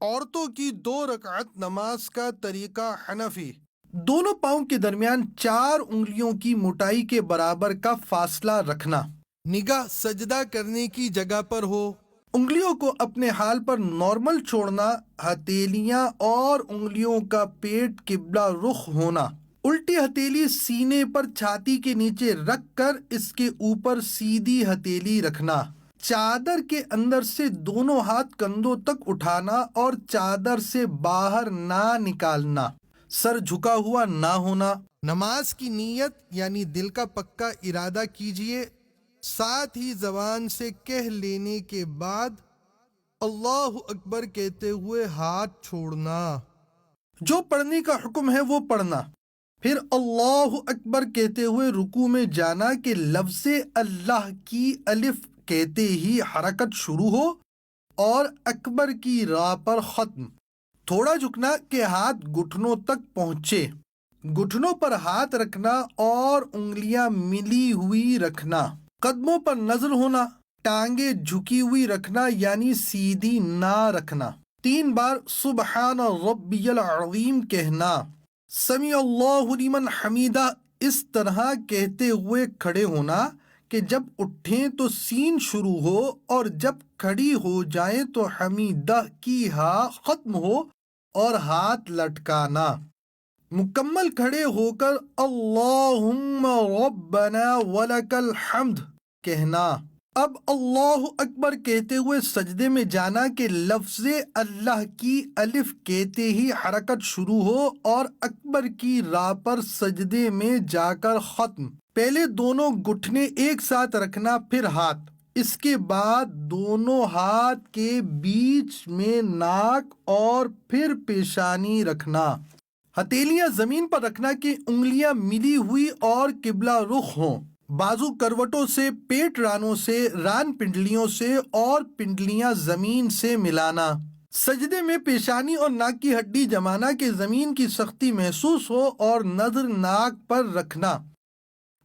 عورتوں کی 2 رکعت نماز کا طریقہ حنفی۔ دونوں پاؤں کے درمیان 4 انگلیوں کی موٹائی کے برابر کا فاصلہ رکھنا۔ نگاہ سجدہ کرنے کی جگہ پر ہو۔ انگلیوں کو اپنے حال پر نارمل چھوڑنا۔ ہتھیلیاں اور انگلیوں کا پیٹ قبلہ رخ ہونا۔ الٹی ہتھیلی سینے پر چھاتی کے نیچے رکھ کر اس کے اوپر سیدھی ہتھیلی رکھنا۔ چادر کے اندر سے دونوں ہاتھ کندھوں تک اٹھانا اور چادر سے باہر نہ نکالنا۔ سر جھکا ہوا نہ ہونا۔ نماز کی نیت یعنی دل کا پکا ارادہ کیجئے، ساتھ ہی زبان سے کہہ لینے کے بعد اللہ اکبر کہتے ہوئے ہاتھ چھوڑنا۔ جو پڑھنے کا حکم ہے وہ پڑھنا، پھر اللہ اکبر کہتے ہوئے رکوع میں جانا کہ لفظ اللہ کی الف کہتے ہی حرکت شروع ہو اور اکبر کی راہ پر ختم۔ تھوڑا جھکنا کہ ہاتھ گھٹنوں تک پہنچے، گھٹنوں پر ہاتھ رکھنا اور انگلیاں ملی ہوئی رکھنا۔ قدموں پر نظر ہونا، ٹانگیں جھکی ہوئی رکھنا یعنی سیدھی نہ رکھنا۔ 3 بار سبحان ربی العظیم کہنا۔ سمیع اللہ لمن حمیدہ اس طرح کہتے ہوئے کھڑے ہونا کہ جب اٹھیں تو سین شروع ہو اور جب کھڑی ہو جائیں تو حمیدہ کی ہاء ختم ہو اور ہاتھ لٹکانا۔ مکمل کھڑے ہو کر اللہم ربنا ولک الحمد کہنا۔ اب اللہ اکبر کہتے ہوئے سجدے میں جانا کہ لفظ اللہ کی الف کہتے ہی حرکت شروع ہو اور اکبر کی راہ پر سجدے میں جا کر ختم۔ پہلے دونوں گھٹنے ایک ساتھ رکھنا، پھر ہاتھ، اس کے بعد دونوں ہاتھ کے بیچ میں ناک اور پھر پیشانی رکھنا۔ ہتھیلیاں زمین پر رکھنا کہ انگلیاں ملی ہوئی اور قبلہ رخ ہوں۔ بازو کروٹوں سے، پیٹ رانوں سے، ران پنڈلیوں سے اور پنڈلیاں زمین سے ملانا۔ سجدے میں پیشانی اور ناک کی ہڈی جمانا کہ زمین کی سختی محسوس ہو اور نظر ناک پر رکھنا۔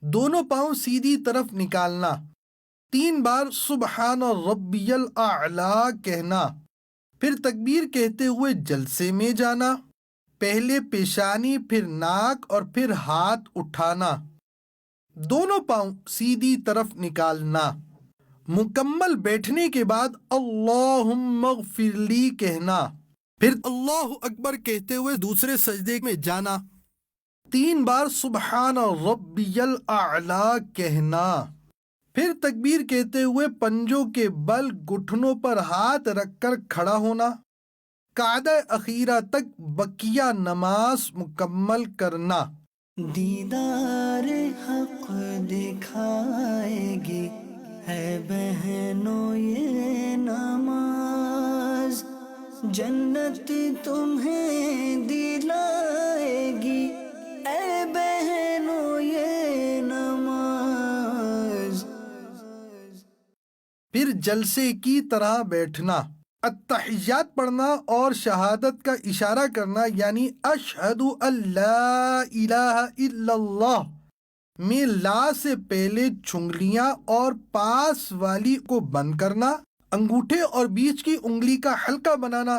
دونوں پاؤں سیدھی طرف نکالنا۔ 3 بار سبحان ربی الاعلی کہنا، پھر تکبیر کہتے ہوئے جلسے میں جانا۔ پہلے پیشانی، پھر ناک اور پھر ہاتھ اٹھانا۔ دونوں پاؤں سیدھی طرف نکالنا۔ مکمل بیٹھنے کے بعد اللہم اغفر لی کہنا، پھر اللہ اکبر کہتے ہوئے دوسرے سجدے میں جانا۔ 3 بار سبحان ربی الاعلی کہنا، پھر تکبیر کہتے ہوئے پنجوں کے بل گھٹنوں پر ہاتھ رکھ کر کھڑا ہونا۔ قعدہ اخیرہ تک بقیہ نماز مکمل کرنا۔ دیدار حق دکھائے گی ہے بہنوں یہ نماز، جنت تمہیں دلائے گی اے بہنوں یہ نماز۔ پھر جلسے کی طرح بیٹھنا، التحیات پڑھنا اور شہادت کا اشارہ کرنا یعنی اشہد ان لا الہ الا اللہ میں لا سے پہلے چھنگلیاں اور پاس والی کو بند کرنا، انگوٹھے اور بیچ کی انگلی کا حلقہ بنانا،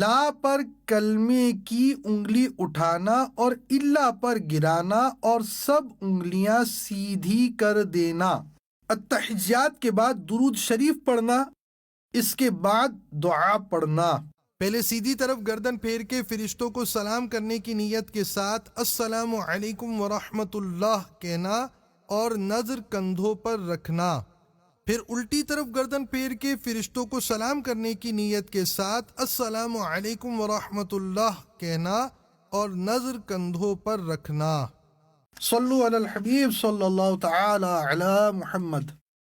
لا پر کلمے کی انگلی اٹھانا اور الا پر گرانا اور سب انگلیاں سیدھی کر دینا۔ التحیات کے بعد درود شریف پڑھنا، اس کے بعد دعا پڑھنا۔ پہلے سیدھی طرف گردن پھیر کے فرشتوں کو سلام کرنے کی نیت کے ساتھ السلام علیکم ورحمۃ اللہ کہنا اور نظر کندھوں پر رکھنا۔ پھر الٹی طرف گردن پھیر کے فرشتوں کو سلام کرنے کی نیت کے ساتھ السلام علیکم ورحمۃ اللہ کہنا اور نظر کندھوں پر رکھنا۔ صلو علی الحبیب صلی اللہ تعالی علی محمد۔